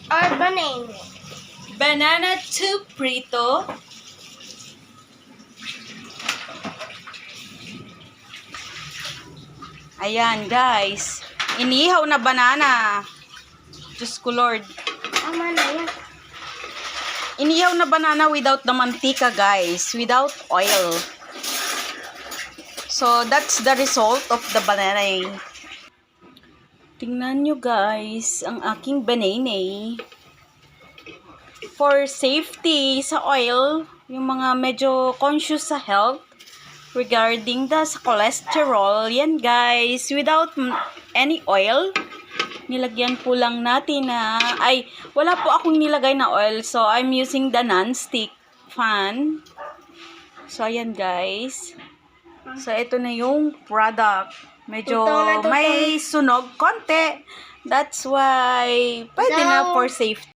or banana? Banana to prito. Ayan, guys. Inihaw na banana. Diyos ko, Lord. Tama na yan. Inihaw na banana without the mantika, guys. Without oil. So, that's the result of the banana. Tingnan nyo, guys, ang aking banana. For safety sa oil, yung mga medyo conscious sa health, regarding sa cholesterol, yan guys, without any oil, nilagyan po lang natin na, wala po akong nilagay na oil, so I'm using the non-stick pan. So, ayan guys. So, ito na yung product. Medyo may sunog konti. That's why, pwede na for safety.